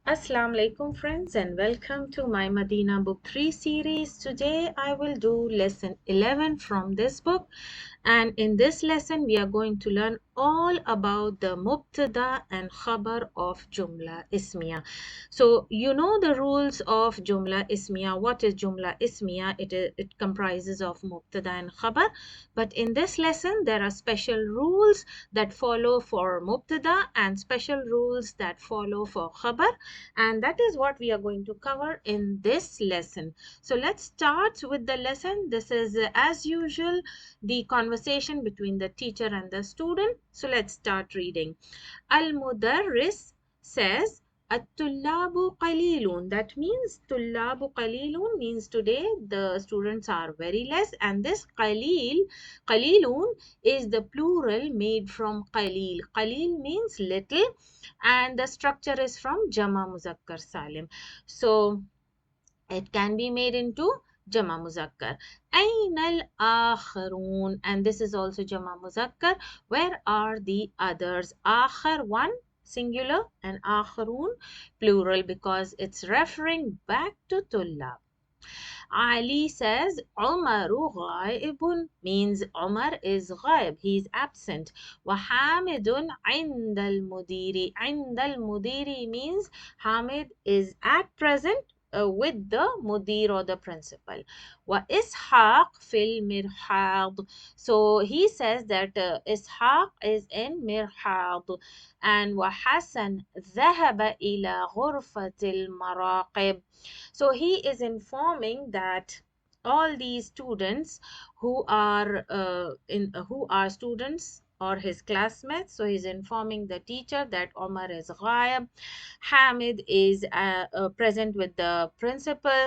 Assalamu alaikum friends and welcome to my Madina book 3 series. Today I will do lesson 11 from this book, and in this lesson we are going to learn all about the mubtada and khabar of Jumla Ismiya. So you know the rules of Jumla Ismiya. What is Jumla Ismiya? It comprises of mubtada and khabar, but in this lesson there are special rules that follow for mubtada and special rules that follow for khabar, and that is what we are going to cover in this lesson. So let's start with the lesson. This is as usual the conversation between the teacher and the student. So let's start reading. Al-Mudarris says At-tullabu qalilun. That means tullabu qalilun means today the students are very less, and this qalilun is the plural made from qalil. Qalil means little, and the structure is from Jama Muzakkar Salim. So it can be made into Jama Muzakkar. Ainal akharun, and this is also Jama Muzakkar. Where are the others? Akhar, one singular, and akharun plural, because it's referring back to Tullab. Ali says Umaru ghaibun, means Umar is ghaib, he is absent. Wa Hamidun indal mudiri. Indal mudiri means Hamid is at present with the mudir or the principal. Wa Ishaq fil mirhad. So he says that Ishaq is in mirhad. And wa Hasan ذهب إلى غرفة المراقب. So he is informing that all these students who are students or his classmates. So he's informing the teacher that Omar is ghaib, Hamid is present with the principal,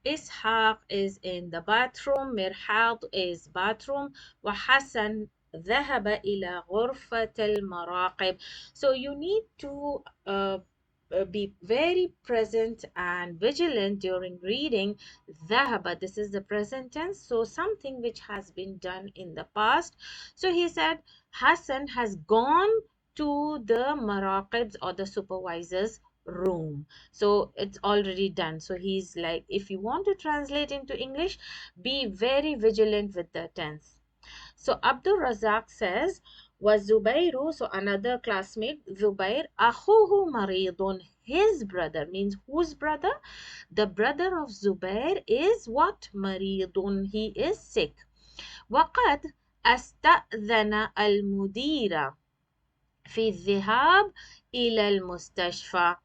Ishaq is in the bathroom, Mirhad is bathroom, wa Hassan ذهب إلى غرفة المراقب. So you need to be very present and vigilant during reading ذهب. This is the present tense, so something which has been done in the past. So he said Hassan has gone to the maraqibs or the supervisor's room. So it's already done. So he's like, if you want to translate into English, be very vigilant with the tense. So Abdul Razak says, was Zubairu, so another classmate, Zubair, Akhuhu Maridun, his brother, means whose brother? The brother of Zubair is what? Maridun, he is sick. وقد استأذن المدير في الذهاب إلى المستشفى.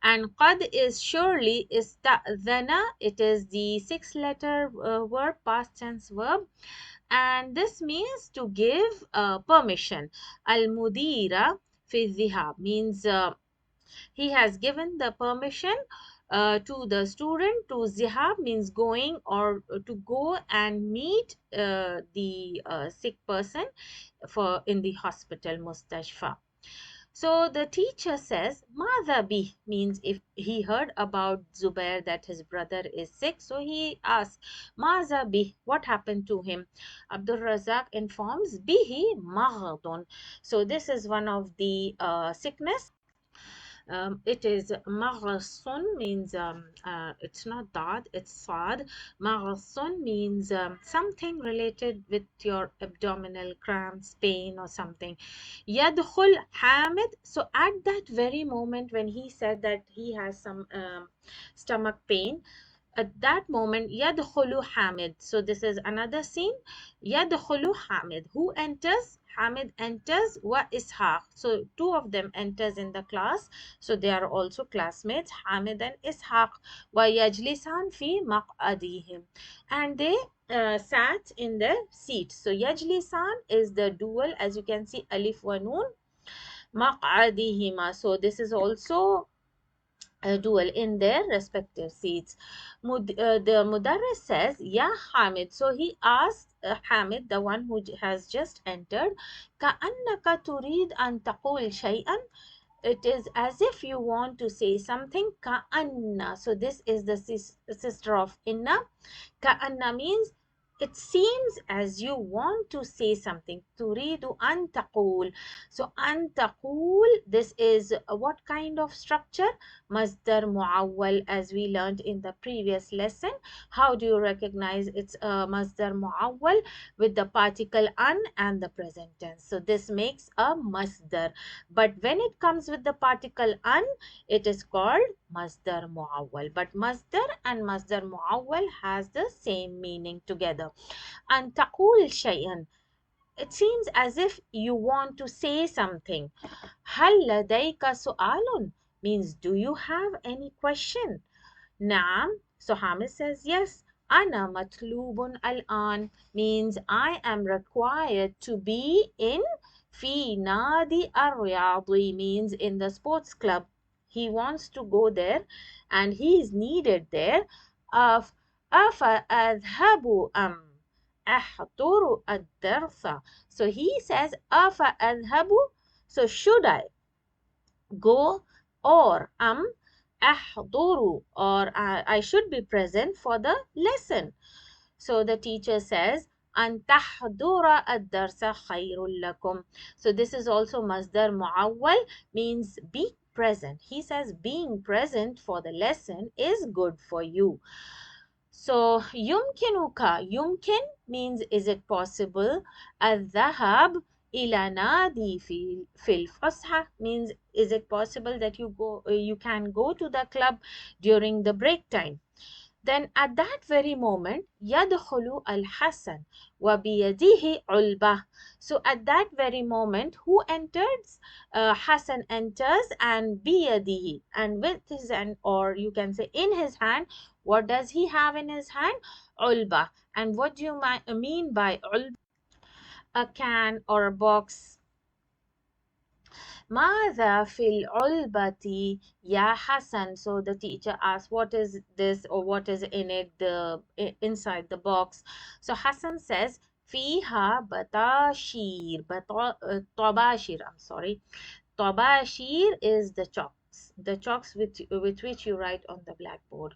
And قد is surely, استأذن, it is the 6-letter verb, past tense verb, and this means to give permission. Al-Mudira fi dhihab means he has given the permission to the student to zihab means going, or to go and meet the sick person for in the hospital, mustashfa. So the teacher says, Madha bih, means if he heard about Zubair that his brother is sick, so he asks, Madha bih, what happened to him? Abdul Razak informs, Bihi maghadun. So this is one of the sickness. It is maghsun, means it's not dad, it's sad. Maghsun means something related with your abdominal cramps, pain or something. Yadkhul Hamid. So at that very moment when he said that he has some stomach pain, at that moment, Yadkhulu Hamid. So this is another scene. Yadkhulu Hamid. Who enters? Hamid enters. Wa Ishaq. So two of them enters in the class. So they are also classmates, Hamid and Ishaq. Wa yajlisan fi maq'adihim. And they sat in their seats. So yajlisan is the dual, as you can see, alif wa noon. Maq'adihima. So this is also dual in their respective seats. The Mudarris says, Ya Hamid. So he asked Hamid, the one who has just entered, Ka'annaka turid an taqul shay'an. It is as if you want to say something. Ka'anna. So this is the sister of inna. Ka'anna means it seems as you want to say something. تريد أن تقول. So أن تقول, this is what kind of structure? مصدر معول, as we learned in the previous lesson. How do you recognize it's a مصدر معول? With the particle an and the present tense. So this makes a masdar. But when it comes with the particle an, it is called masdar muawwal. But masdar and masdar muawwal has the same meaning together. And taqul shay'an, it seems as if you want to say something. هل لديك سؤال means, do you have any question? نعم. So Hamid says yes. أنا مطلوب الآن means I am required to be in في نادي الرياضي means in the sports club. He wants to go there and he is needed there. أف أفأذهب أم أحضر الدرس. So he says أفأذهب. So should I go or أحضر, or I should be present for the lesson. So the teacher says أن تحضر الدرس خير لكم. So this is also masdar muawwal, means be present. He says being present for the lesson is good for you. So يمكنك, يمكن means is it possible. الذهاب إلى نادي في الفسحة means is it possible that you can go to the club during the break time. Then at that very moment يدخل الحسن وبيده علبة. So at that very moment, who enters? Hassan enters, and بيده, and with his hand, or you can say in his hand. What does he have in his hand? علبة. And what do you mean by علبة? A can or a box. ماذا في العلبة يا حسن? So the teacher asks, what is this, or what is in it, inside the box? So Hassan says فيها بطاشير. طباشير, I'm sorry. طباشير is the chalks with which you write on the blackboard.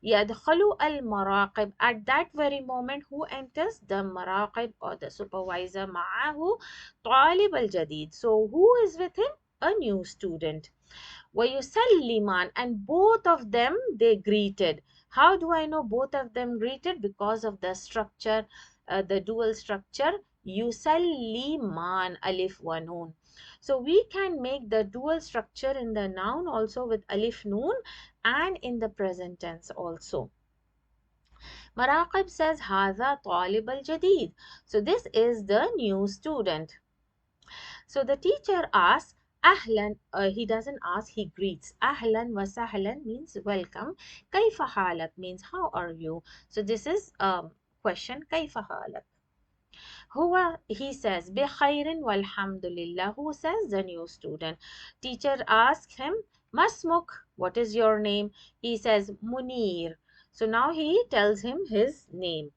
يدخل المراقب. At that very moment, who enters? The maraqib, or the supervisor. معه طالب الجديد. So who is with him? A new student. ويسلمان, and both of them they greeted. How do I know both of them greeted? Because of the structure, the dual structure. يسلمان alif wa noon. So we can make the dual structure in the noun also with alif noon, and in the present tense also. Maraqib says هذا طالب الجديد. So this is the new student. So the teacher asks أهلا, he doesn't ask, he greets. أهلا وسهلا means welcome. كيف حالك means how are you. So this is question. كيف حالك. هو, he says بخير والحمد لله. Who says? The new student. Teacher asks him ما اسمك, what is your name? He says Munir. So now he tells him his name.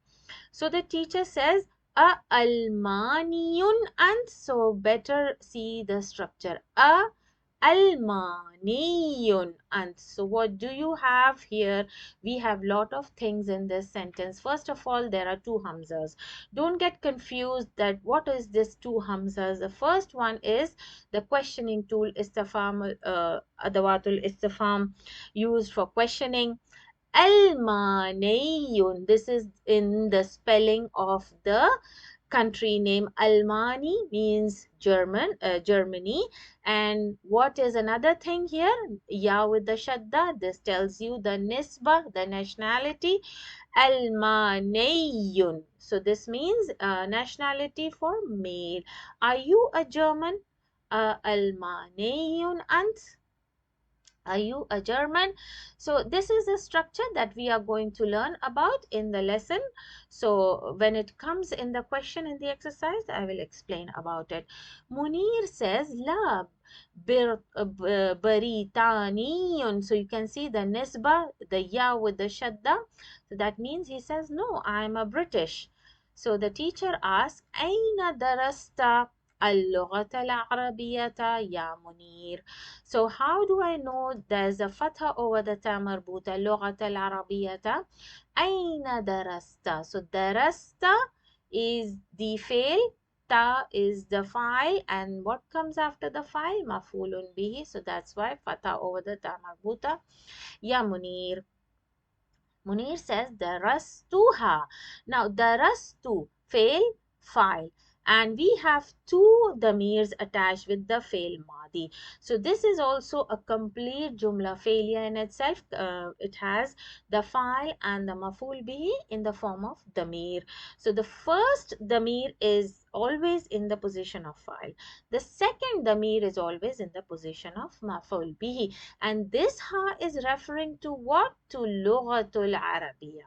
So the teacher says a Almaniyun, and so better see the structure. A Almaniyun. And so what do you have here? We have lot of things in this sentence. First of all, there are two hamzas. Don't get confused that what is this two hamzas. The first one is the questioning tool, istifham, adawatul istifham, used for questioning. Almaniyun. This is in the spelling of the country name. Almani means Germany. And what is another thing here? Ya with the shadda. This tells you the nisba, the nationality. Almaniyun. So this means nationality for male. Are you a German? Almaniyun ant. Are you a German? So this is the structure that we are going to learn about in the lesson. So when it comes in the question in the exercise, I will explain about it. Munir says la Baritaniyun. So you can see the nisba, the ya with the shadda. So that means he says no, I am a British. So the teacher asks Aina darasta. اللغة العربية يا منير. So how do I know there's a fatha over the ta marbuta اللغة العربية؟ أين درست? So درست is the fail, ta is the file, and what comes after the file? مفعول به. So that's why fatha over the ta marbuta. Ya Munir. Munir says darastuha. Now darastu, fail, file. And we have two damirs attached with the fail madi. So this is also a complete jumla failure in itself. It has the file and the maful bihi in the form of damir. So the first damir is always in the position of file. The second damir is always in the position of maful bihi. And this ha is referring to what? To Lughatul Arabiya.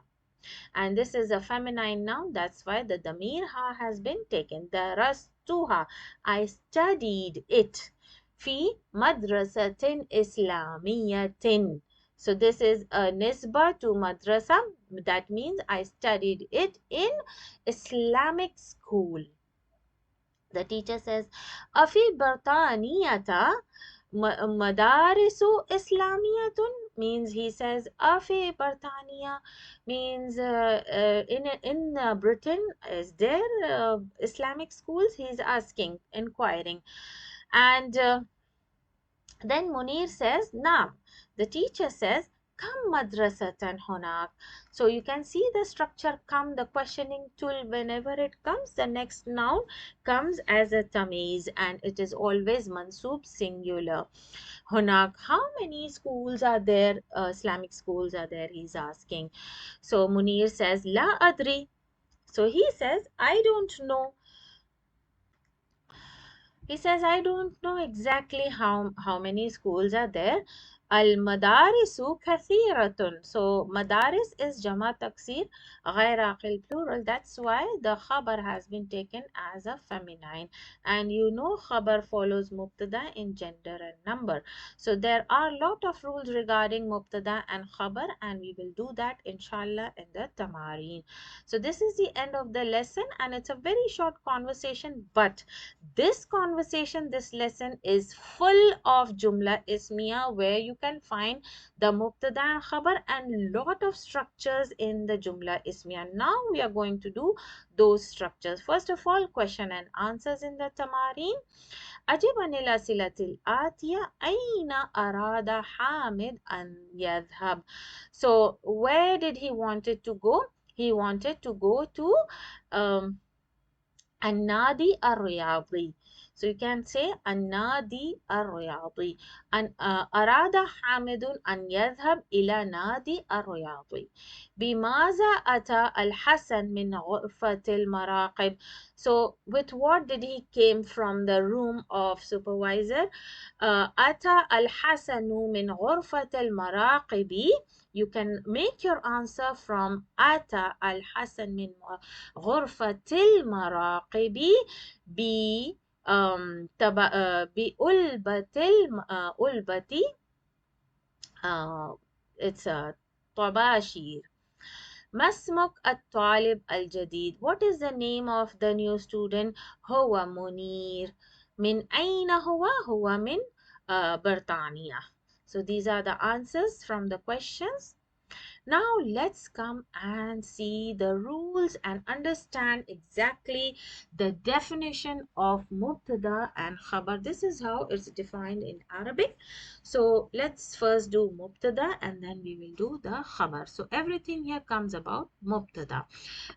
And this is a feminine noun. That's why the damir ha has been taken. Darastuha. I studied it. Fi madrasatin islamiyatin. So this is a nisba to madrasa. That means I studied it in Islamic school. The teacher says, Afi Bartaniyata Madarisu Islamiyatun, means he says Afi Bartaniya, means in Britain is there Islamic schools? He is asking, inquiring. And then Munir says, Naam. The teacher says, Kam madrasatan honak. So you can see the structure come, the questioning tool, whenever it comes, the next noun comes as a tamiz and it is always mansub singular. Honak, how many schools are there, Islamic schools are there, he's asking. So Munir says, La adri. So he says, I don't know. He says, I don't know exactly how many schools are there. Al madarisu kathiratun. So madaris is jama taksir, ghair aqil plural. That's why the khabar has been taken as a feminine. And you know khabar follows mubtada in gender and number. So there are a lot of rules regarding mubtada and khabar, and we will do that inshallah in the tamareen. So this is the end of the lesson, and it's a very short conversation, but this conversation, this lesson is full of Jumla Ismiya, where you can find the Mubtada and Khabar and lot of structures in the Jumla Ismiya. Now we are going to do those structures. First of all, question and answers in the Tamareen. أجب عن الأسئلة الآتية أين أراد حامد أن يذهب? So where did he wanted to go? He wanted to go to um, النادي الرياضي. So you can say النادي الرياضي. أن أراد حامد أن يذهب إلى نادي الرياضي. بماذا أتى الحسن من غرفة المراقب? So with what did he came from the room of supervisor? أتى الحسن من غرفة المراقب. You can make your answer from أتى الحسن من غرفة المراقب ب بألبة it's a طباشير. ما اسمك الطالب الجديد? What is the name of the new student? هو منير. من أين هو؟ هو من بريطانيا. So these are the answers from the questions. Now let's come and see the rules and understand exactly the definition of mubtada and khabar. This is how it's defined in Arabic. So let's first do mubtada and then we will do the khabar. So everything here comes about mubtada.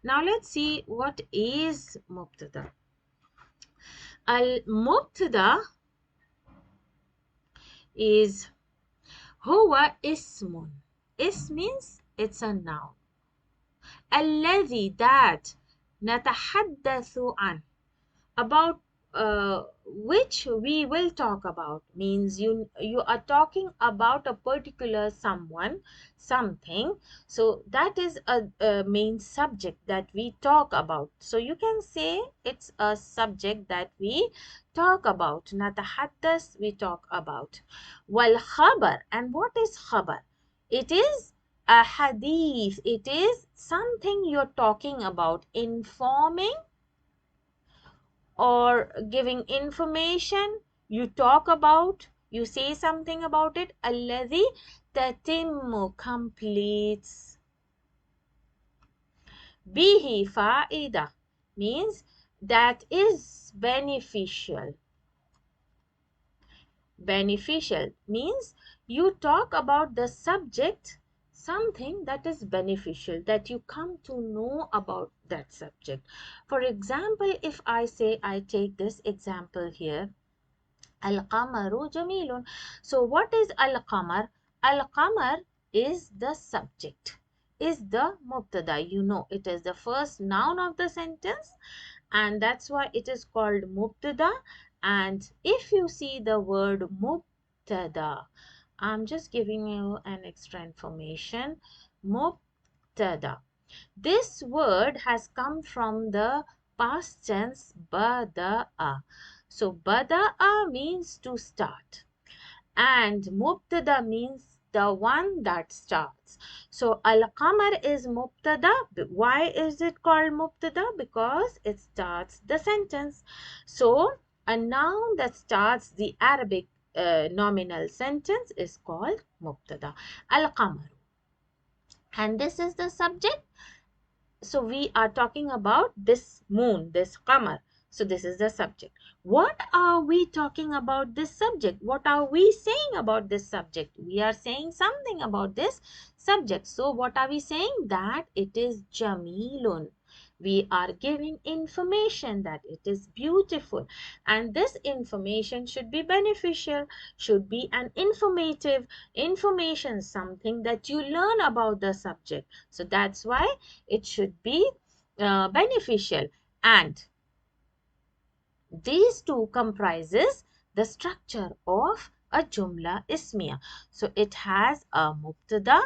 Now let's see what is mubtada. Al mubtada is huwa ismun. Is means it's a noun. الذي that نتحدث عنه, about which we will talk about, means you are talking about a particular someone, something. So that is a main subject that we talk about. So you can say it's a subject that we talk about. نتحدث, we talk about. والخبر, and what is khabar? It is a hadith. It is something you're talking about, informing or giving information, you talk about, you say something about it. الذي تتم completes. به فائدة means that is beneficial. Beneficial means you talk about the subject, something that is beneficial, that you come to know about that subject. For example, if I say, I take this example here, Al-Qamaru Jamilun. So what is Al-Qamar? Al-Qamar is the subject, is the mubtada. You know, it is the first noun of the sentence, and that's why it is called mubtada. And if you see the word mubtada, I'm just giving you an extra information. Mubtada, this word has come from the past tense bada'a. So bada'a means to start, and mubtada means the one that starts. So al-qamar is mubtada. Why is it called mubtada? Because it starts the sentence. So a noun that starts the Arabic nominal sentence is called mubtada. Al-qamar, and this is the subject. So we are talking about this moon, this qamar. So this is the subject. What are we talking about this subject? What are we saying about this subject? We are saying something about this subject. So what are we saying? That it is jamilun. We are giving information that it is beautiful, and this information should be beneficial, should be an informative information, something that you learn about the subject. So that's why it should be beneficial. And these two comprises the structure of a jumla ismiya. So it has a mubtada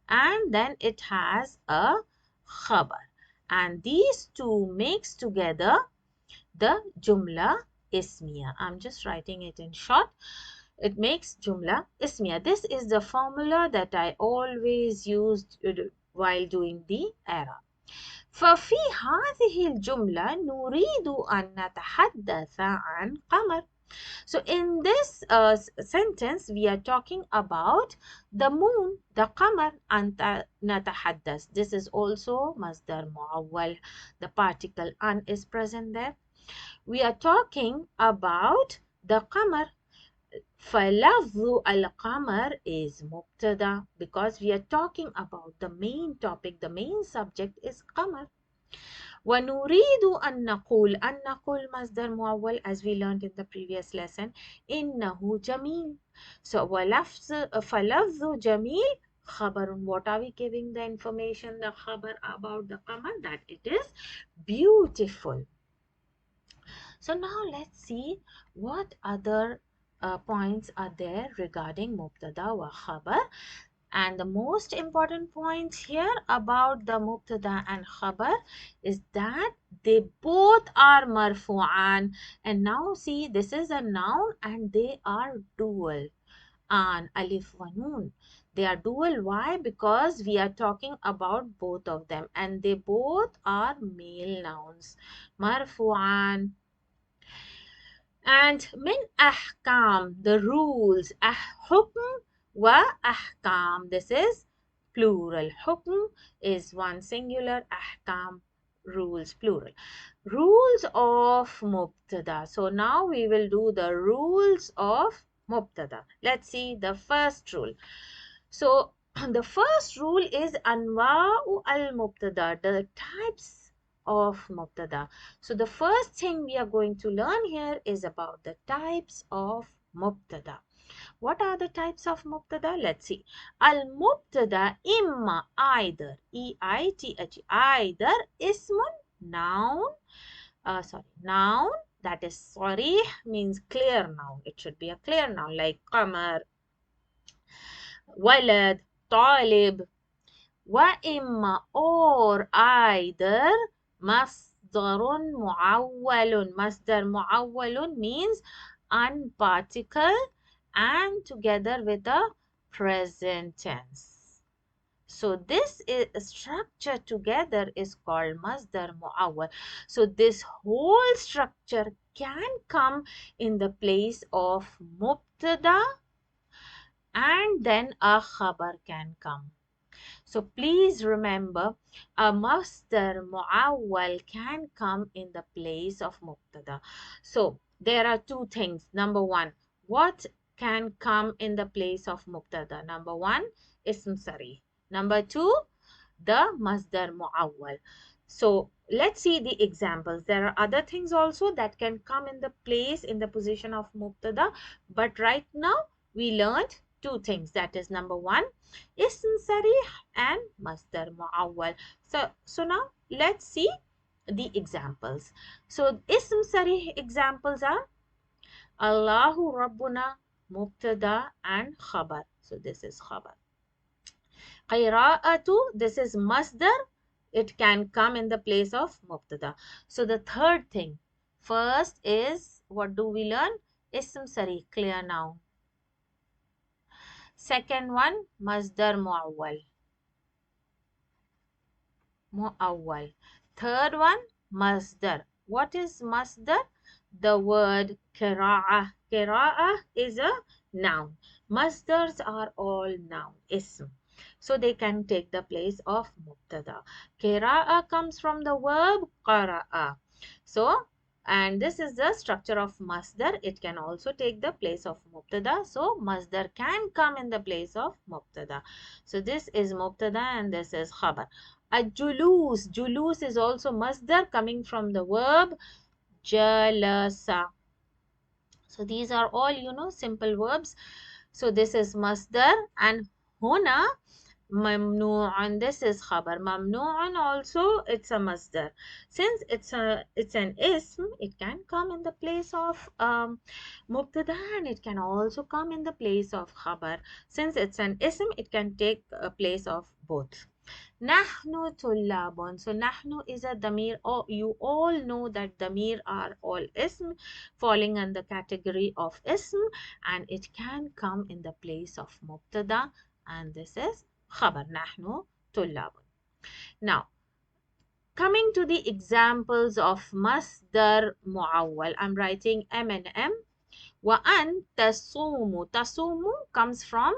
and then it has a khabar, and these two makes together the jumla ismiya. I'm just writing it in short. It makes jumla ismiya. This is the formula that I always used while doing the i'rab. ففي هذه الجملة نريد أن نتحدث عن قمر. So in this sentence, we are talking about the moon, the qamar, أن نتحدث. This is also masdar muawwal. The particle an is present there. We are talking about the qamar. فلفظ القمر is مبتدا, because we are talking about the main topic, the main subject is qamar. ونريد أن نقول مصدر معول, as we learned in the previous lesson. إنه جميل. So فلفظ جميل خبر. What are we giving the information, the khabar about the qamar? That it is beautiful. So now let's see what other points are there regarding mubtada wa khabar. And the most important point here about the mubtada and khabar is that they both are marfu'an. And now see, this is a noun and they are dual. An, alif wa noon. They are dual. Why? Because we are talking about both of them and they both are male nouns. Marfu'an. And min ahkam, the rules. Hukm wa ahkam. This is plural. Hukm is one singular. Ahkam, rules, plural. Rules of mubtada. So now we will do the rules of mubtada. Let's see the first rule. So the first rule is anwa'u al-mubtada, the types of mubtada. So the first thing we are going to learn here is about the types of mubtada. What are the types of mubtada? Let's see. Al-mubtada imma, either, E-I-T-H, either ismun, noun, noun, that is sarih, means clear noun. It should be a clear noun like qamar, walad, talib. وإما, or either مصدر معول. مصدر معول means unparticle and together with the present tense. So this is structure together is called masdar muawwal. So this whole structure can come in the place of mubtada, and then a khabar can come. So please remember, a masdar muawwal can come in the place of mubtada. So there are two things. Number one, what can come in the place of mubtada? Number one, ism sari. Number two, the masdar muawwal. So let's see the examples. There are other things also that can come in the place, in the position of mubtada, but right now we learned two things. That is number one, ism sarih and masdar muawwal. So now let's see the examples. So ism sarih examples are Allahu Rabbuna, mubtada and khabar. So this is khabar. Qira'atu, this is masdar. It can come in the place of mubtada. So the third thing, first is, what do we learn? Ism sarih, clear now. Second one, masdar muawwal. Muawwal. Third one, masdar. What is masdar? The word qira'ah. Qira'ah is a noun. Masdars are all noun, ism. So they can take the place of mubtada. Qira'ah comes from the verb qara'a. So, and this is the structure of masdar. It can also take the place of mubtada. So masdar can come in the place of mubtada. So this is mubtada and this is khabar. Julus. Julus is also masdar coming from the verb jalasa. So these are all, simple verbs. So this is masdar, and huna mamnu'un. This is khabar. Mamnu'un also, it's a masdar. Since it's an ism, it can come in the place of mubtada, and it can also come in the place of khabar. Since it's an ism, it can take a place of both. Nahnu tullabun. So nahnu is a damir. Oh, you all know that damir are all ism, falling under category of ism, and it can come in the place of mubtada, and this is khabar. Nahnu tullabun. Now, coming to the examples of masdar muawwal, I'm writing M and M. Wa an tasumu. Tasumu comes from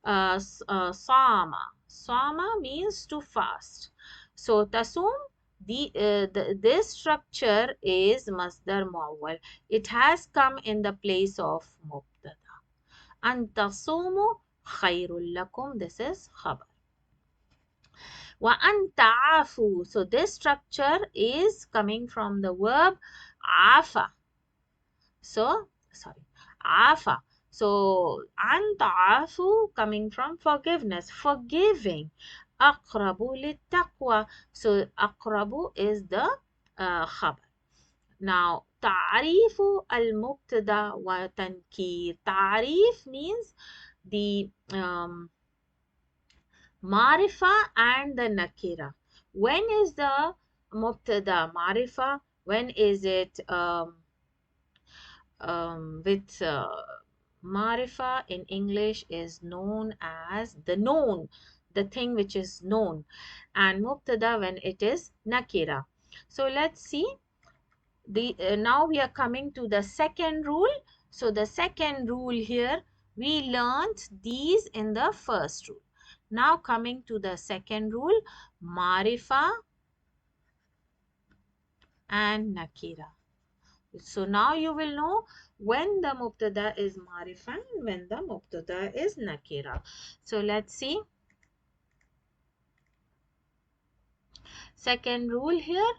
sama. Sama means to fast. So tasum, this structure is masdar muawwal. It has come in the place of mubtada. An tasumu khairul lakum. This is khabar. Wa an ta'afu. So this structure is coming from the verb afa. So sorry, afa. So, anta'afu coming from forgiveness, forgiving. Aqrabu littaqwa. So, aqrabu is the khabar. Now, ta'arifu al-mubtada wa tankir. Ta'arif means the marifa and the nakira. When is the mubtada marifa? When is it with marifa in English is known as the known, the thing which is known, and mubtada when it is nakira. So let's see the now we are coming to the second rule. So the second rule here, we learned these in the first rule. Now coming to the second rule, marifa and nakira. So now you will know when the mubtada is marifa and when the mubtada is nakira. So let's see. Second rule here,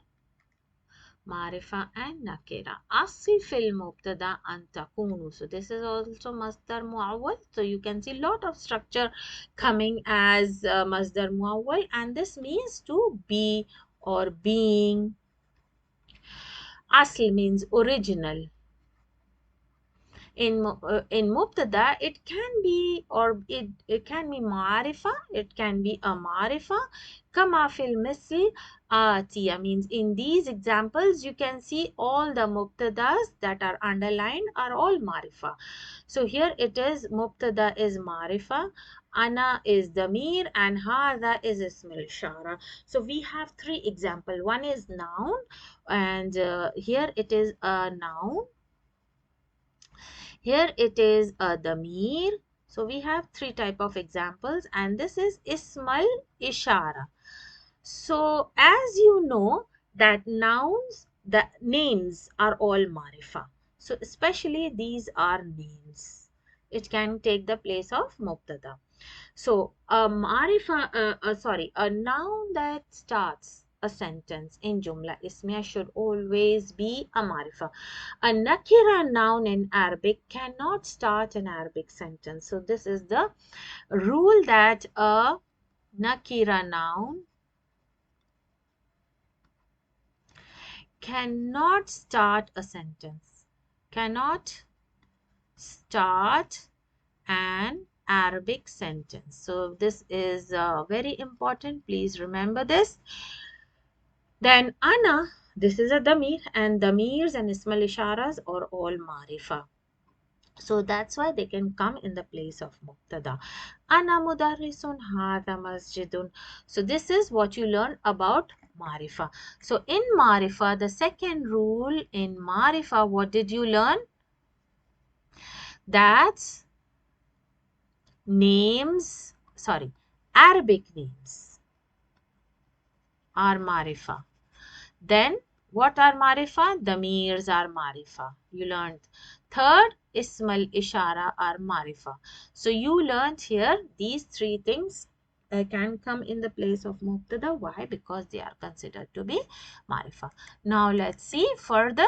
marifa and nakira. Asif al mubtada an takunu. So this is also masdar muawwal. So you can see lot of structure coming as masdar muawwal, and this means to be or being. Asl means original. in mubtada it can be, or it can be ma'arifa, it can be a ma'arifa. Kama fil misl atiya means in these examples you can see all the mubtadas that are underlined are all ma'arifa. So here it is, mubtada is ma'arifa, ana is damir, and hadha is ismul ishara. So we have three example. One is noun, and here it is a noun. Here it is a damir. So we have three type of examples, and this is ismal ishara. So as you know that nouns, the names are all marifa. So especially these are names. It can take the place of mubtada. So, a noun that starts a sentence in Jumla Ismiya should always be a marifa. A nakira noun in Arabic cannot start an Arabic sentence. So, this is the rule that a nakira noun cannot start a sentence, cannot start an Arabic sentence. So this is very important. Please remember this. Then ana, this is a damir, and damirs and ismal isharas are all marifa. So that's why they can come in the place of mubtada. Ana mudarrisun hadha masjidun. So this is what you learn about marifa. So in marifa, the second rule in marifa, what did you learn? That's names, sorry, Arabic names are marifa. Then what are marifa? Damirs are marifa. You learned. Third, ismal ishara are marifa. So you learned here these three things can come in the place of mubtada. Why? Because they are considered to be marifa. Now let's see further.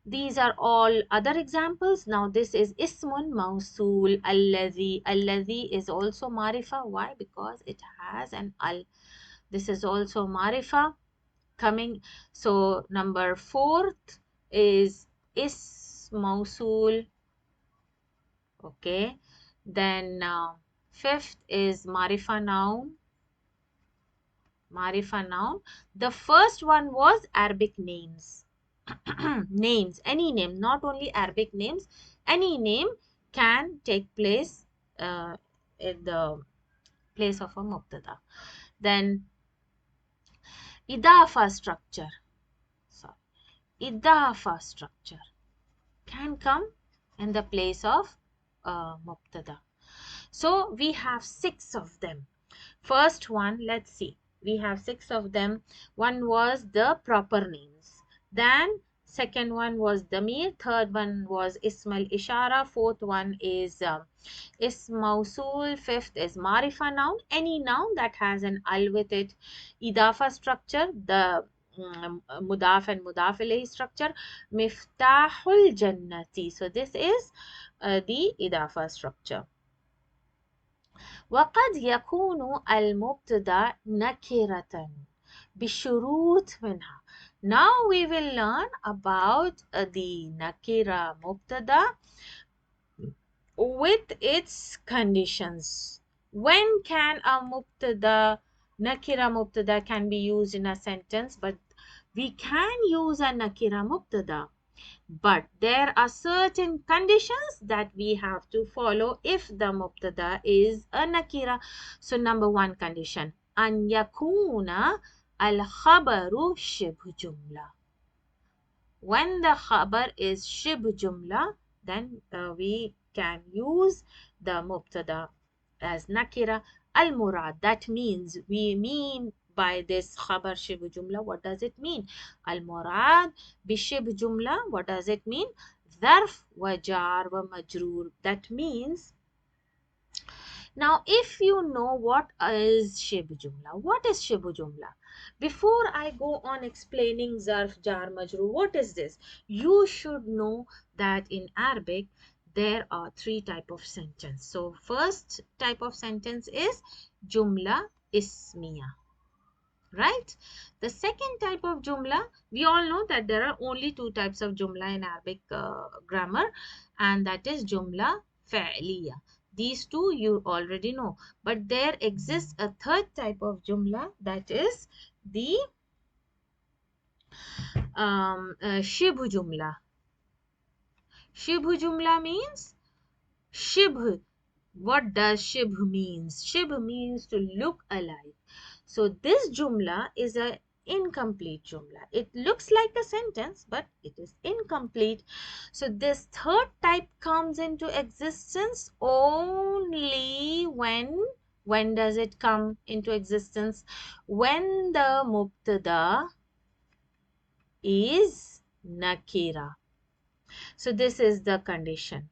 These are all other examples. Now this is ismun mausul alladhi. Alladhi is also marifa. Why? Because it has an al. This is also marifa coming. So number fourth is mausul. Okay. Then fifth is marifa noun. Marifa noun. The first one was Arabic names. Names, any name, not only Arabic names, any name can take place in the place of a mubtada. Then idafa structure, sorry, idafa structure can come in the place of mubtada. So we have six of them. First one, let's see. We have six of them. One was the proper names. Then second one was damir. Third one was ismal ishara. Fourth one is ism mausul. Fifth is marifa noun. Any noun that has an al with it. Idafa structure. The mudaf and mudaf ilayhi structure. Miftahul jannati. So this is the idafa structure. وقد يكون المبتدا نكرة بشروط منها. Now we will learn about the nakira mubtada with its conditions. When can a mubtada, nakira mubtada can be used in a sentence? But we can use a nakira mubtada. But there are certain conditions that we have to follow if the mubtada is a nakira. So number one condition, an yakuna al khabaru shibh jumla. When the khabar is shibh jumla, then we can use the mubtada as nakira. Al murad, that means we mean by this khabar shibh jumla, what does it mean? Al murad bi shibh jumla, what does it mean? Dharf wa jar wa majroor. That means, now if you know what is shibh jumla, what is shibh jumla? Before I go on explaining zarf, jar, majroor, what is this? You should know that in Arabic there are three type of sentence. So first type of sentence is jumla ismiya. right? The second type of jumla, we all know that there are only two types of jumla in Arabic grammar, and that is jumla fa'liya. These two you already know, but there exists a third type of jumla, that is the shibh jumla. Shibh jumla means shibh. What does shibh means? Shibh means to look alike. So this jumla is a incomplete jumla. It looks like a sentence, but it is incomplete. So this third type comes into existence only when does it come into existence? When the mubtada is nakira. So this is the condition.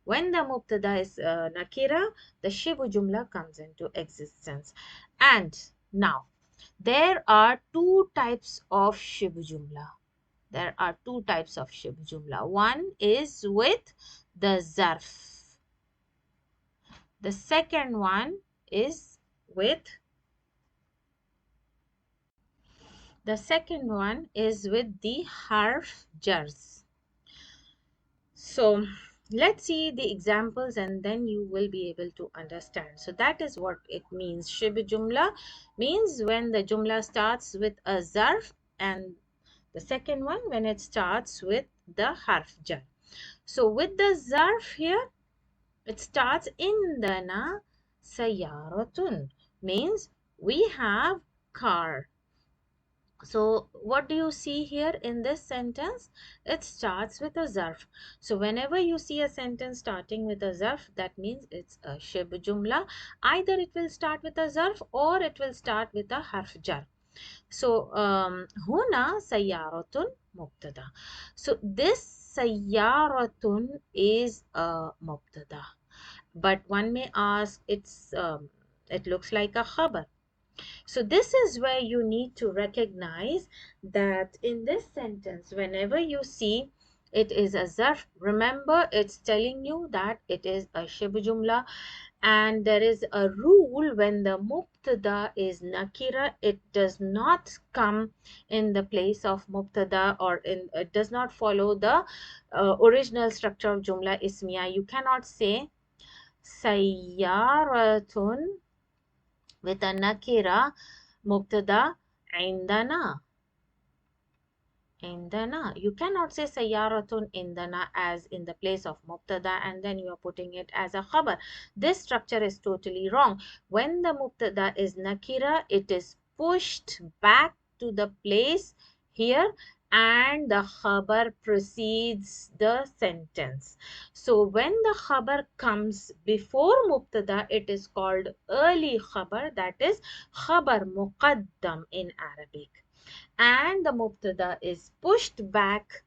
When the mubtada is nakira, the shibu jumla comes into existence. And now, there are two types of shibu jumla. There are two types of shibu jumla. One is with the zarf. The second one is with the harf jars. So let's see the examples and then you will be able to understand. So that is what it means. Shib jumla means when the jumla starts with a zarf, and the second one when it starts with the harf jar. So with the zarf here, it starts indana sayaratun, means we have car. So what do you see here in this sentence? It starts with a zarf. So whenever you see a sentence starting with a zarf, that means it's a shib jumla. Either it will start with a zarf or it will start with a harf jar. So huna sayyaratun mubtada. So this sayyaratun is a mubtada. But one may ask, it looks like a khabar. So this is where you need to recognize that in this sentence, whenever you see it is a zarf, remember it's telling you that it is a shib jumla, and there is a rule: when the mubtada is nakira, it does not come in the place of mubtada, or it does not follow the original structure of jumla ismiya. You cannot say sayyaratun with a nakira mubtada indana. Indana. You cannot say sayyaratun indana as in the place of mubtada and then you are putting it as a khabar. This structure is totally wrong. When the mubtada is nakira, it is pushed back to the place here and the khabar precedes the sentence. So when the khabar comes before mubtada, it is called early khabar, that is khabar muqaddam in Arabic, and the mubtada is pushed back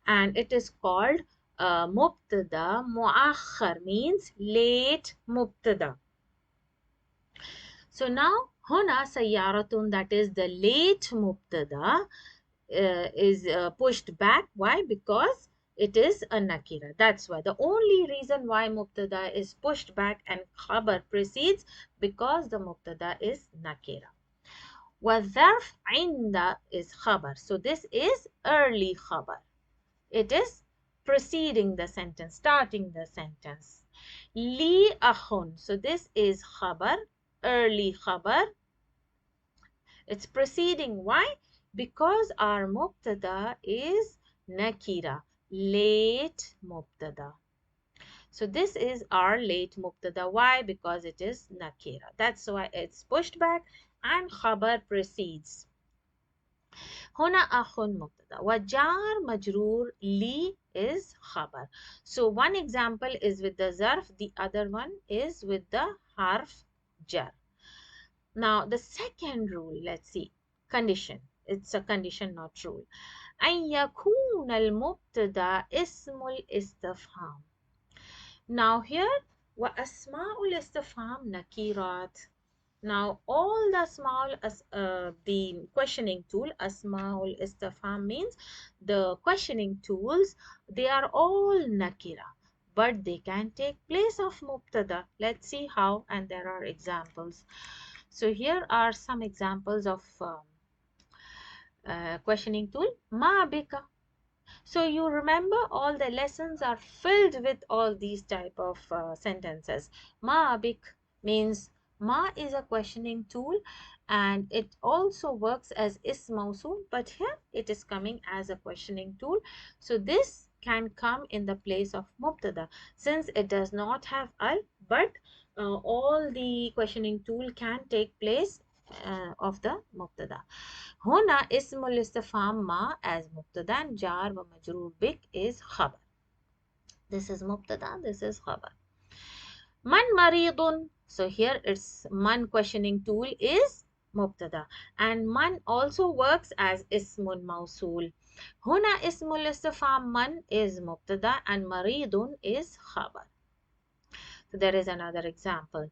and it is called mubtada muakhar, means late mubtada. So now huna sayyaratun, that is the late mubtada, is pushed back. Why? Because it is a nakira. That's why. The only reason why mubtada is pushed back and khabar precedes, because the mubtada is nakira. وَالظَّرْفْ عِنْدَ is khabar. So this is early khabar. It is preceding the sentence, starting the sentence. Li akhun. So this is khabar, early khabar. It's preceding. Why? Because our mubtada is nakira, late mubtada. So this is our late mubtada. Why? Because it is nakira. That's why it's pushed back and khabar precedes. هنا أخ مبتدا وجار مجرور لي is khabar. So one example is with the zarf, the other one is with the harf jar. Now the second rule, let's see, condition. It's a condition, not rule. أن يكون المبتدا اسم الاستفهام. Now here وأسماء الاستفهام نكيرات. Now, all the small, the questioning tool, asmaul istifham, means the questioning tools, they are all nakira, but they can take place of mubtada. Let's see how, and there are examples. So here are some examples of questioning tool. Ma bika. So you remember all the lessons are filled with all these type of sentences. Ma abik means ma is a questioning tool and it also works as is mausul, but here it is coming as a questioning tool. So this can come in the place of mubtada since it does not have al, but all the questioning tool can take place of the mubtada. هنا اسم الاستفهام ما as مبتدا جار ومجرور بك is خبر. This is مبتدا, this is خبر. من مريض, so here it's man questioning tool is مبتدا and man also works as اسم موصول. هنا اسم الاستفهام من is مبتدا and مريض is خبر. So there is another example.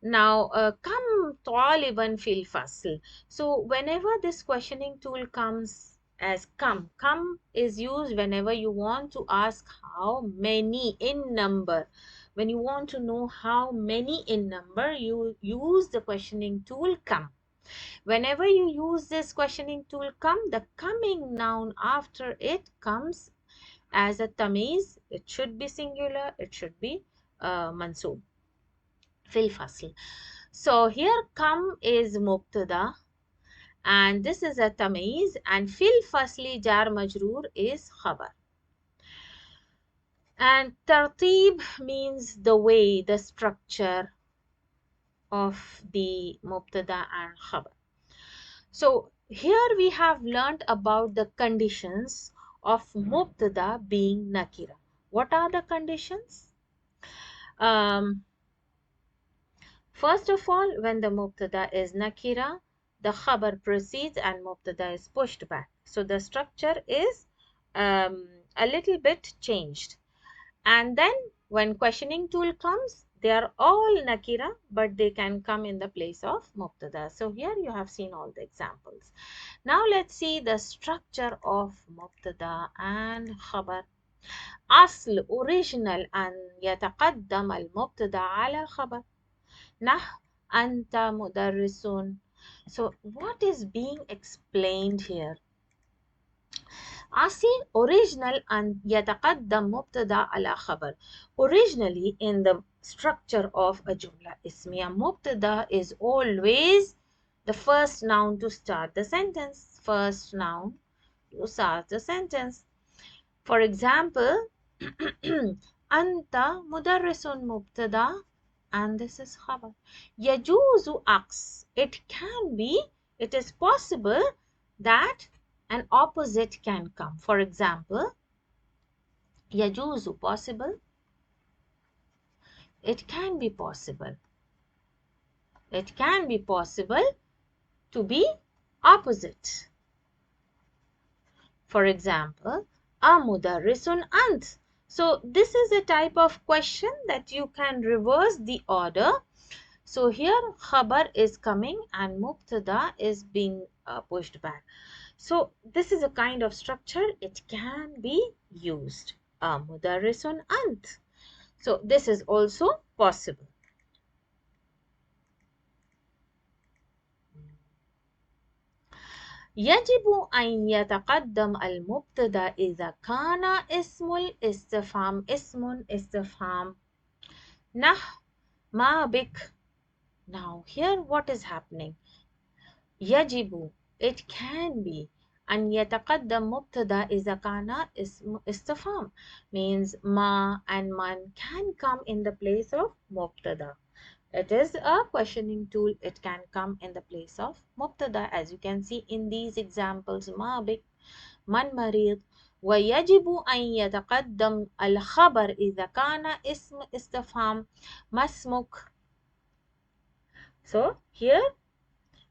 Now, come طالبا في الفصل. So, whenever this questioning tool comes as come is used whenever you want to ask how many in number. When you want to know how many in number, you use the questioning tool come. Whenever you use this questioning tool come, the coming noun after it comes as a tamiz. It should be singular, it should be mansoob. في الفصل. So here come is mubtada and this is a tamiz and fil fasli jar majroor is khabar. And tartib means the way, the structure of the mubtada and khabar. So here we have learned about the conditions of mubtada being nakira. What are the conditions? First of all, when the mubtada is nakira, the khabar proceeds and mubtada is pushed back. So the structure is a little bit changed. And then when questioning tool comes, they are all nakira, but they can come in the place of mubtada. So here you have seen all the examples. Now let's see the structure of mubtada and khabar. أصل original أن يتقدم المبتدا على الخبر. نحو أنت مدرس. So what is being explained here? أصل original أن يتقدم مبتدأ على خبر. Originally in the structure of a جملة اسمية, مبتدأ is always the first noun to start the sentence. First noun to start the sentence. For example, أنت مدرس مبتدأ and this is khabar. يجوز عكس. It can be, it is possible that an opposite can come. For example, يجوز possible. It can be possible. It can be possible to be opposite. For example, أمدرس أنت. So this is a type of question that you can reverse the order. So here khabar is coming and mubtada is being pushed back. So this is a kind of structure, it can be used. Mudarrisun ant. So this is also possible. يجب أن يتقدم المبتدأ إذا كان اسم الاستفهام اسم استفهام. نحو ما بك. Now here what is happening? يجب, it can be أن يتقدم مبتدأ إذا كان اسم استفهام means ما and man can come in the place of مبتدأ. It is a questioning tool. It can come in the place of مبتدأ as you can see in these examples. ما بك, من مريض. ويجب أن يتقدم الخبر إذا كان اسم استفهام ما اسمك. So here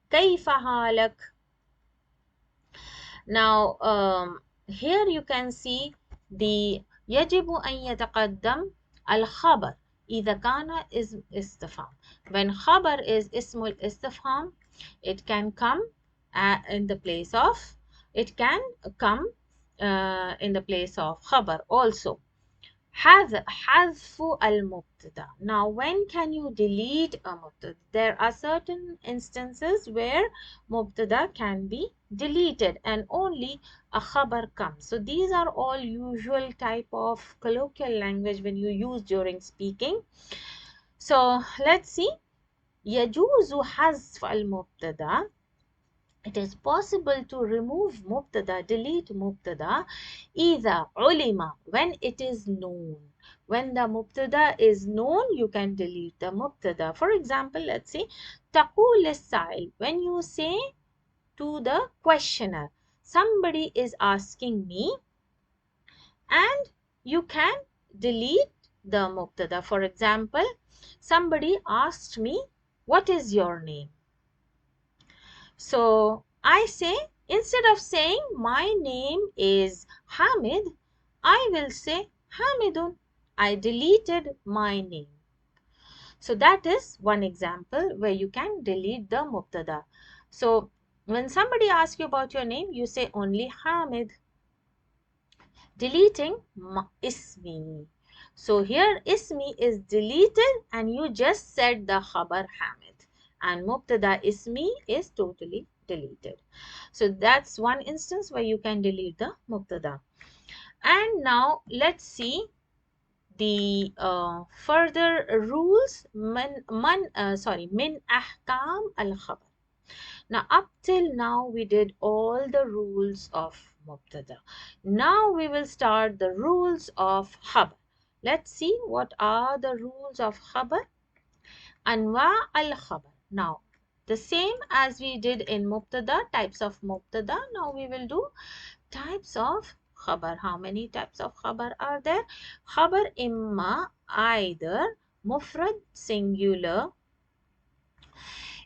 كيف حالك. Now here you can see the يجب أن يتقدم الخبر إذا كان اسم استفهام. When خبر is اسم الاستفهام, it can come in the place of, it can come in the place of خبر also. حذف المبتدا. Now, when can you delete a mubtada? There are certain instances where mubtada can be deleted and only a khabar comes. So these are all usual type of colloquial language when you use during speaking. So let's see. يجوز حذف المبتدا. It is possible to remove mubtada, delete mubtada, either ulima, when it is known. When the mubtada is known, you can delete the mubtada. For example, let's say, taqul as-sa'il, when you say to the questioner, somebody is asking me, and you can delete the mubtada. For example, somebody asked me, what is your name? So I say, instead of saying my name is Hamid, I will say Hamidun. I deleted my name. So that is one example where you can delete the mubtada. So when somebody asks you about your name, you say only Hamid. Deleting ismi. So here ismi is deleted and you just said the khabar Hamid, and mubtada ismi is totally deleted. So that's one instance where you can delete the mubtada. And now let's see the further rules. Min ahkam al khabar. Now, up till now, we did all the rules of mubtada. Now, we will start the rules of khabar. Let's see what are the rules of khabar. Anwa al khabar. Now, the same as we did in mubtada, types of mubtada. Now, we will do types of khabar. How many types of khabar are there? Khabar imma, either, mufrad, singular,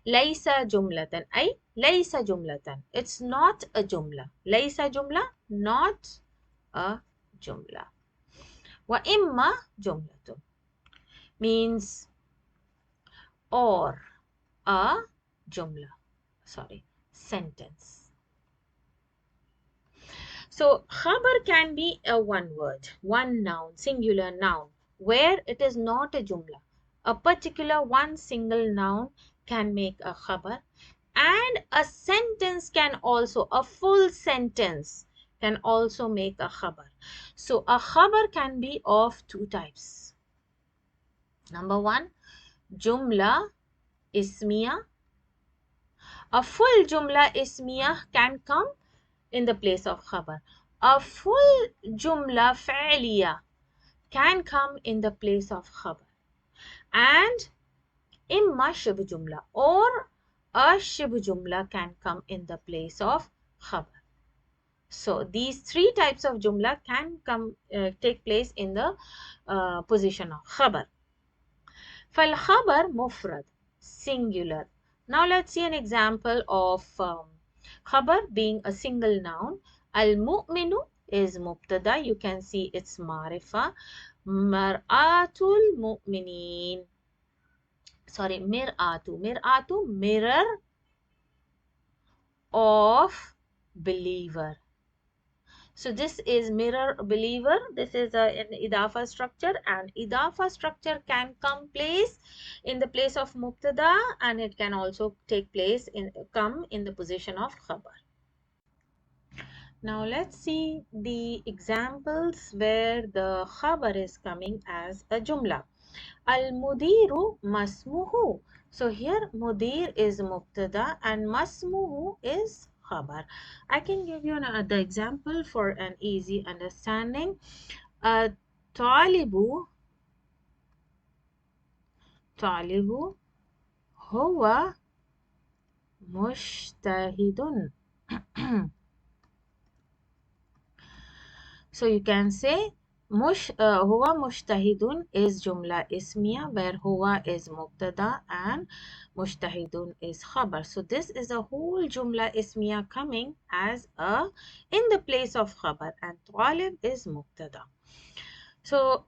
ليس جملة أي ليس جملة. It's not a جملة. ليس جملة, not a جملة. وإما جملة means or a جملة. Sentence. So khabar can be a one word, one noun, singular noun, where it is not a jumla. A particular one single noun can make a khabar, and a sentence can also, a full sentence can also make a khabar. So a khabar can be of two types. Number one, jumla ismiya. A full jumla ismiya can come in the place of khabar. A full jumla fa'liya can come in the place of khabar. And imma shib jumla, or a shib jumla can come in the place of khabar. So these three types of jumla can take place in the position of khabar. Fal khabar mufrad, singular. Now let's see an example of khabar being a single noun. Al mu'minu is mubtada. You can see it's marifa. Mar'atul mu'minin. Mir'atu, mirror of believer. So this is mirror believer. This is an idafa structure, and idafa structure can come place in the place of mubtada, and it can also come in the position of khabar. Now let's see the examples where the khabar is coming as a jumla. Al-mudiru masmuhu. So here mudir is mubtada and masmuhu is khabar. I can give you another example for an easy understanding. Talibu huwa mushtahidun. So you can say huwa mushtahidun is jumla ismiya, where huwa is mubtada and mushtahidun is khabar. So this is a whole jumla ismiya coming as in the place of khabar, and talib is mubtada. So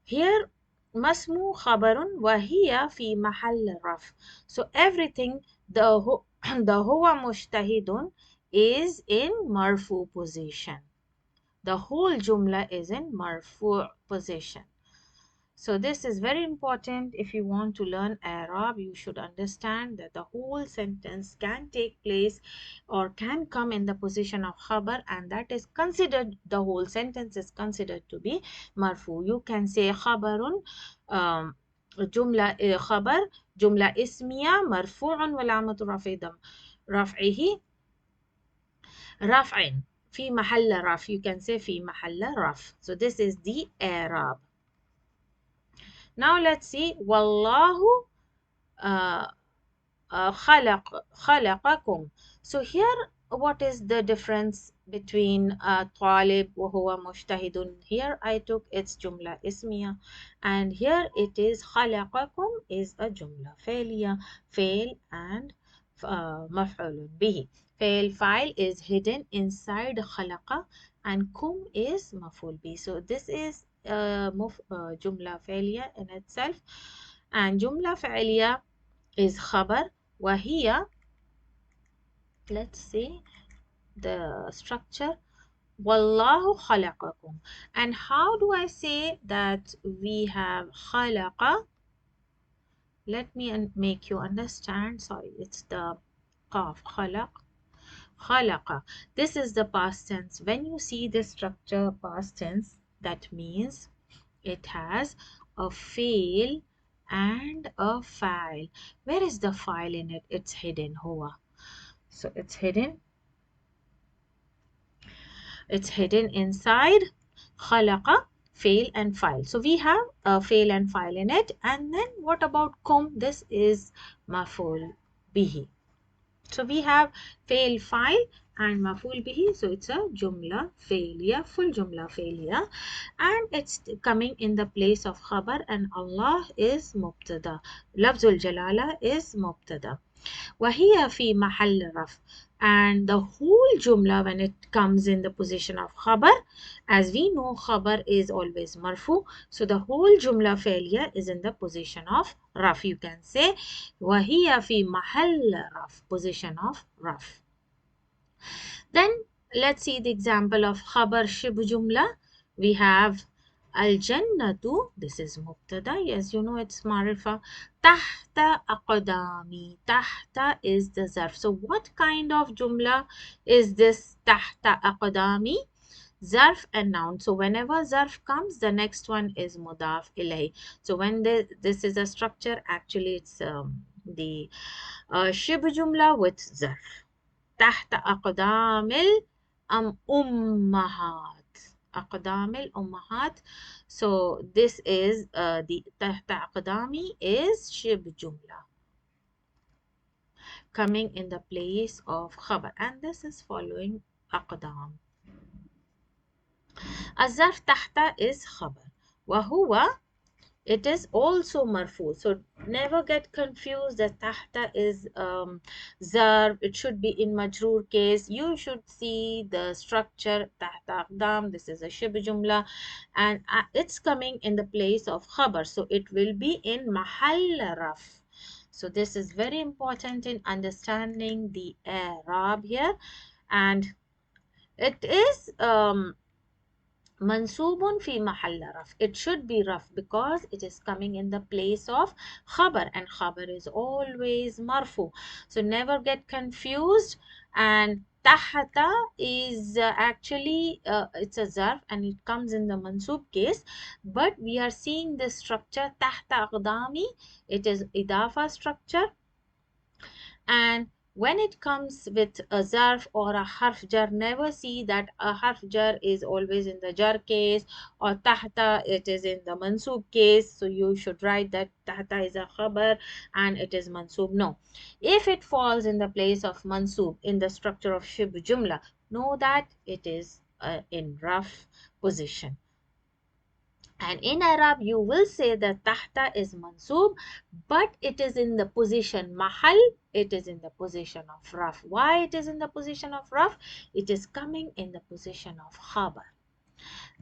here masmu khabarun wa hiya fi mahall raf. So everything, the huwa mushtahidun is in marfu position. the whole jumla is in marfu' position. So this is very important. If you want to learn Arab, you should understand that the whole sentence can take place or can come in the position of khabar, and that is considered, the whole sentence is considered to be marfu. You can say khabarun, جملة خبر جملة اسمية مرفوع والعلامة رفعه رفع في محل رفع. You can say في محل رفع. So this is the Arab. Now let's see. والله خلقكم. So here, what is the difference between طالب وهو مجتهد? Here I took its جملة اسمية, and here it is خلقكم is a جملة فعلية, فعل and مفعول به. فعل is hidden inside خلق, and كم is مفعول به. So this is جملة فعلية in itself, and جملة فعلية is خبر وهي, let's see the structure, والله خلقكم. And how do I say that we have خلق? Let me make you understand. Sorry, it's the qaf, خلق, خلق. This is the past tense. When you see this structure past tense, that means it has a fail and a file. Where is the file in it? It's hidden. Huwa. So it's hidden inside khalaqa, fail and file. So we have a fail and file in it. And then what about kum? This is maful bihi. So we have fail, file and maful bihi. So it's a jumla failure, full jumla failure, and it's coming in the place of khabar, and Allah is mubtada. Lafzul jalala is mubtada. وهي في محل رفع, and the whole jumla, when it comes in the position of khabar, as we know khabar is always marfu, so the whole jumla failure is in the position of raf. You can say وهي في محل رفع, position of raf. Then let's see the example of khabar shib jumla. We have al jannatu, this is mubtada, yes, you know it's marifa. Tahta aqdami, tahta is the zarf. So what kind of jumla is this? Tahta aqdami, zarf and noun. So whenever zarf comes, the next one is mudaf ilayh. So when this is a structure, actually it's the shib jumla with zarf. تحت أقدام الأمهات, أقدام الأمهات. So this is the تحت أقدامي is شبه جملة coming in the place of خبر, and this is following أقدام. الظرف تحت is خبر وهو, it is also marfu. So never get confused that tahta is zarf. It should be in majroor case. You should see the structure tahta aqdam. This is a shib jumla, and it's coming in the place of khabar. So it will be in mahall raf. So this is very important in understanding the Arab here, and it is mansubun fi mahalla raf. It should be raf because it is coming in the place of khabar, and khabar is always marfu. So never get confused. And tahta is actually it's a zarf and it comes in the mansub case, but we are seeing the structure tahta aqdami. It is idafa structure, and when it comes with a zarf or a harf jar, never see that a harf jar is always in the jar case, or tahta it is in the mansub case. So you should write that tahta is a khabar and it is mansub. No, if it falls in the place of mansub in the structure of shib jumla, know that it is in rough position. And in Arab, you will say that tahta is mansub, but it is in the position mahal, it is in the position of raf. Why it is in the position of raf? It is coming in the position of khabar.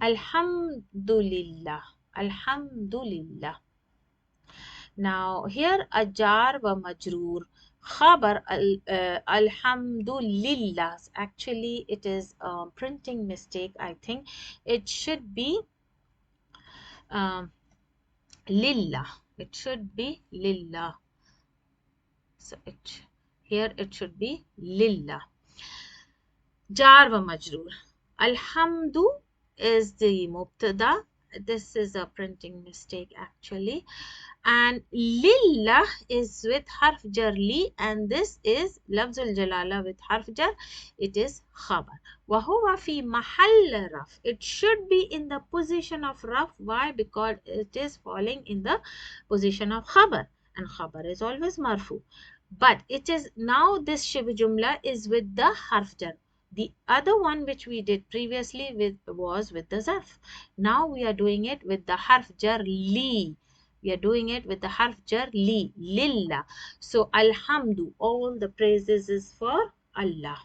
Alhamdulillah, Alhamdulillah. Now here a jar wa majroor. Khabar alhamdulillah. Actually, it is a printing mistake. I think it should be um, lillah. It should be lillah. So here it should be lillah. Jar wa majroor. Alhamdu is the mubtada. This is a printing mistake actually. And lillah is with harf jar li, and this is lafzul jalala with harf jar. It is khabar. Wa huwa fi mahall raf. It should be in the position of raf. Why? Because it is falling in the position of khabar, and khabar is always marfu. But it is now this shibh jumla is with the harf jar. The other one which we did previously with was with the zarf. Now we are doing it with the harf jar li. We are doing it with the harf jar li, lillah. So alhamdu, all the praises is for Allah.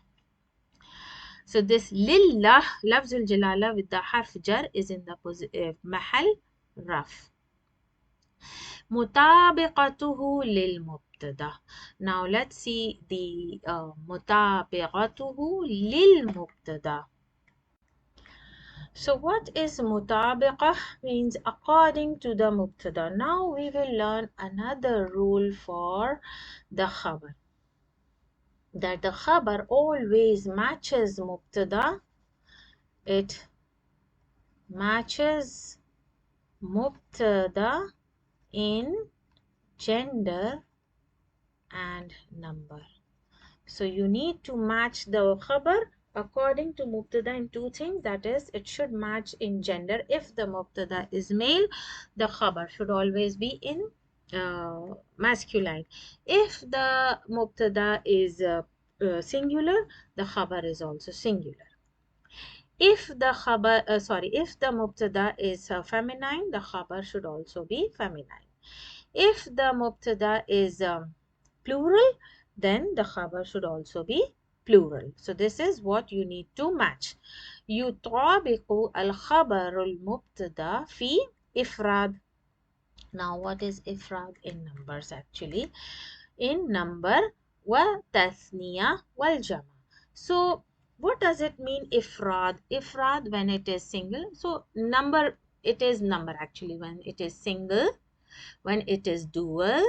So this lillah, lafzul jalala with the harf jar is in the mahal raf. مطابقته للمبتدا. Now let's see the مطابقته للمبتدا. So what is mutabiqah? Means according to the mubtada. Now we will learn another rule for the khabar. That the khabar always matches mubtada. It matches mubtada in gender and number. So you need to match the khabar according to mubtada in two things. That is, it should match in gender. If the mubtada is male, the khabar should always be in masculine. If the mubtada is singular, the khabar is also singular. If the if the mubtada is feminine, the khabar should also be feminine. If the mubtada is plural, then the khabar should also be plural. So this is what you need to match. يطابق الخبر المبتدا في إفراد. Now what is ifrad in numbers actually? In number wa tasniya wal jama. So what does it mean ifrad? Ifrad when it is single. So number, it is number actually when it is single, when it is dual,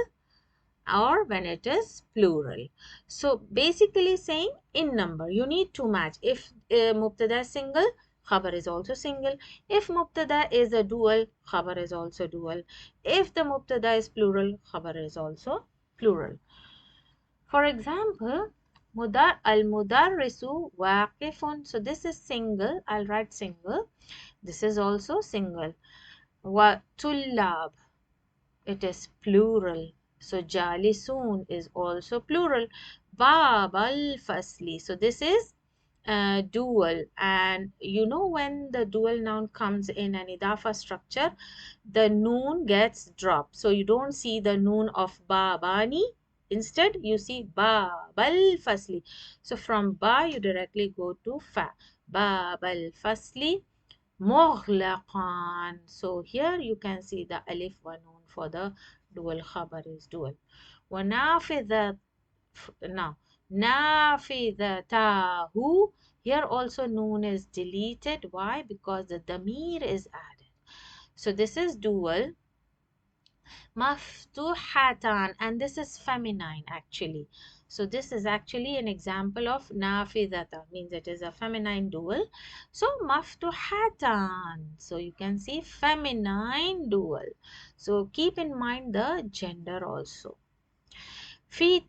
or when it is plural. So basically saying in number you need to match. If mubtada is single, khabar is also single. If mubtada is a dual, khabar is also dual. If the mubtada is plural, khabar is also plural. For example, al mudarrisu waqifun. So this is single. I'll write single. This is also single. Wa tullab, it is plural. So jalisun is also plural. Bab al fasli. So this is dual, and you know when the dual noun comes in an idafa structure, the noon gets dropped. So you don't see the noon of babani. Instead, you see bab al fasli. So from ba you directly go to fa. Bab al fasli مغلقان. So here you can see the alif wa noon for the dual. Khabar is dual. ونافذة. Now نافذته, here also noon is deleted. Why? Because the damir is added. So this is dual. Maftuhatan, and this is feminine actually. So this is actually an example of nafidata, means it is a feminine dual. So maftuhatan, so you can see feminine dual. So keep in mind the gender also. في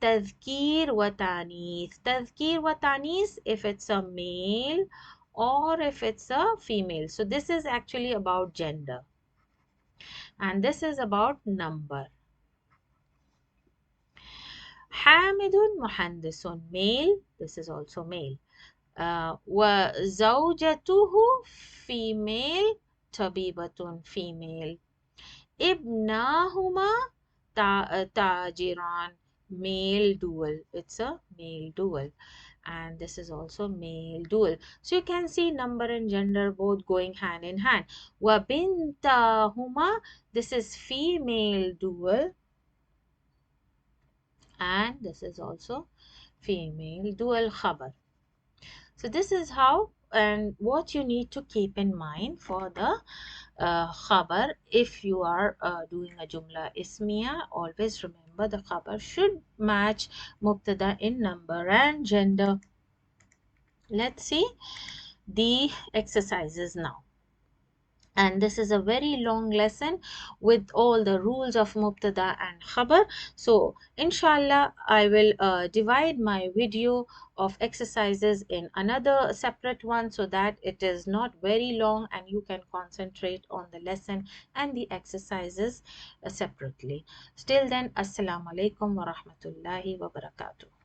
تذكير وتانيث. تذكير وتانيث if it's a male or if it's a female. So this is actually about gender, and this is about number. Hamidun muhandisun, male. This is also male. وزوجته female. tabibatun, female. Ibnahuma tajiran, male dual. It's a male dual. And this is also male dual. So you can see number and gender both going hand in hand. Wabintahuma, this is female dual. and this is also female dual khabar. So this is how and what you need to keep in mind for the khabar. If you are doing a jumla ismiya, always remember the khabar should match mubtada in number and gender. Let's see the exercises now. And this is a very long lesson with all the rules of mubtada and khabar. So inshallah I will divide my video of exercises in another separate one, so that it is not very long and you can concentrate on the lesson and the exercises separately. Still then, assalamu alaikum wa rahmatullahi wa barakatuh.